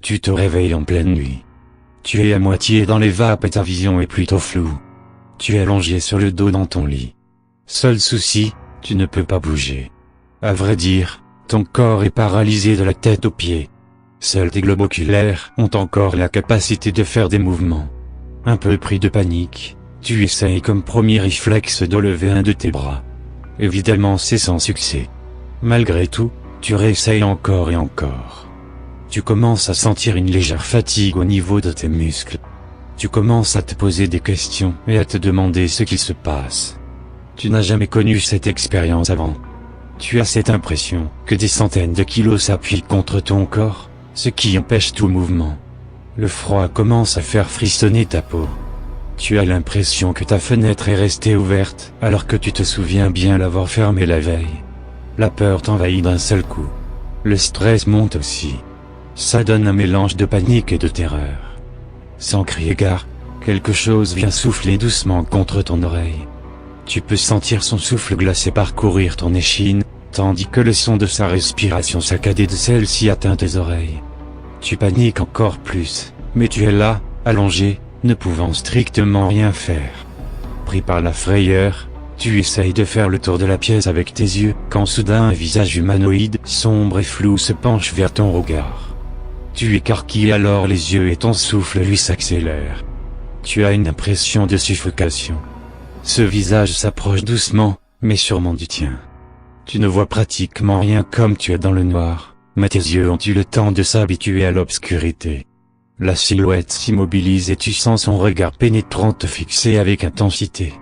Tu te réveilles en pleine nuit. Tu es à moitié dans les vapes et ta vision est plutôt floue. Tu es allongé sur le dos dans ton lit. Seul souci, tu ne peux pas bouger. À vrai dire, ton corps est paralysé de la tête aux pieds. Seuls tes globes oculaires ont encore la capacité de faire des mouvements. Un peu pris de panique, tu essayes comme premier réflexe de lever un de tes bras. Évidemment c'est sans succès. Malgré tout, tu réessayes encore et encore. Tu commences à sentir une légère fatigue au niveau de tes muscles. Tu commences à te poser des questions et à te demander ce qu'il se passe. Tu n'as jamais connu cette expérience avant. Tu as cette impression que des centaines de kilos s'appuient contre ton corps, ce qui empêche tout mouvement. Le froid commence à faire frissonner ta peau. Tu as l'impression que ta fenêtre est restée ouverte alors que tu te souviens bien l'avoir fermée la veille. La peur t'envahit d'un seul coup. Le stress monte aussi. Ça donne un mélange de panique et de terreur. Sans crier gare, quelque chose vient souffler doucement contre ton oreille. Tu peux sentir son souffle glacé parcourir ton échine, tandis que le son de sa respiration saccadée de celle-ci atteint tes oreilles. Tu paniques encore plus, mais tu es là, allongé, ne pouvant strictement rien faire. Pris par la frayeur, tu essayes de faire le tour de la pièce avec tes yeux, quand soudain un visage humanoïde, sombre et flou se penche vers ton regard. Tu écarquilles alors les yeux et ton souffle lui s'accélère. Tu as une impression de suffocation. Ce visage s'approche doucement, mais sûrement du tien. Tu ne vois pratiquement rien comme tu es dans le noir, mais tes yeux ont eu le temps de s'habituer à l'obscurité. La silhouette s'immobilise et tu sens son regard pénétrant te fixer avec intensité.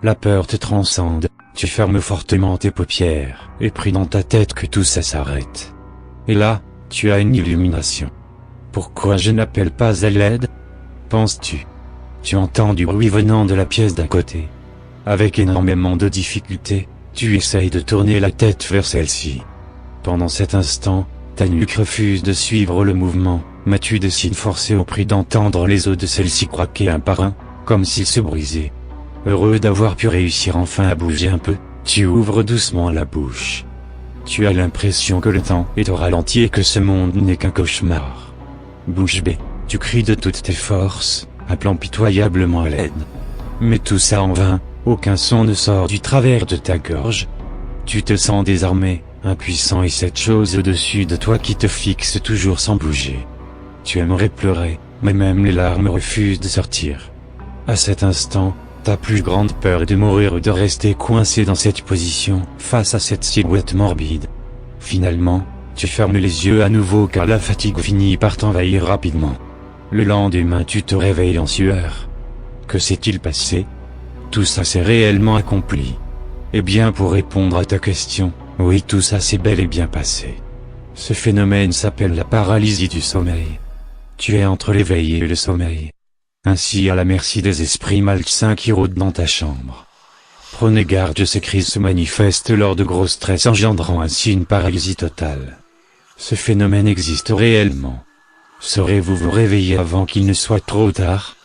La peur te transcende, tu fermes fortement tes paupières, et pris dans ta tête que tout ça s'arrête. Et là, tu as une illumination. Pourquoi je n'appelle pas à l'aide? Penses-tu? Tu entends du bruit venant de la pièce d'à côté. Avec énormément de difficulté, tu essayes de tourner la tête vers celle-ci. Pendant cet instant, ta nuque refuse de suivre le mouvement, mais tu décides forcé au prix d'entendre les os de celle-ci craquer un par un, comme s'ils se brisaient. Heureux d'avoir pu réussir enfin à bouger un peu, tu ouvres doucement la bouche. Tu as l'impression que le temps est au ralenti et que ce monde n'est qu'un cauchemar. Bouche bée, tu cries de toutes tes forces, appelant pitoyablement à l'aide. Mais tout ça en vain, aucun son ne sort du travers de ta gorge. Tu te sens désarmé, impuissant et cette chose au-dessus de toi qui te fixe toujours sans bouger. Tu aimerais pleurer, mais même les larmes refusent de sortir. À cet instant, ta plus grande peur est de mourir ou de rester coincé dans cette position, face à cette silhouette morbide. Finalement, tu fermes les yeux à nouveau car la fatigue finit par t'envahir rapidement. Le lendemain tu te réveilles en sueur. Que s'est-il passé? Tout ça s'est réellement accompli. Eh bien pour répondre à ta question, oui tout ça s'est bel et bien passé. Ce phénomène s'appelle la paralysie du sommeil. Tu es entre l'éveil et le sommeil. Ainsi à la merci des esprits malsains qui rôdent dans ta chambre. Prenez garde, ces crises se manifestent lors de gros stress engendrant ainsi une paralysie totale. Ce phénomène existe réellement. Saurez-vous vous réveiller avant qu'il ne soit trop tard?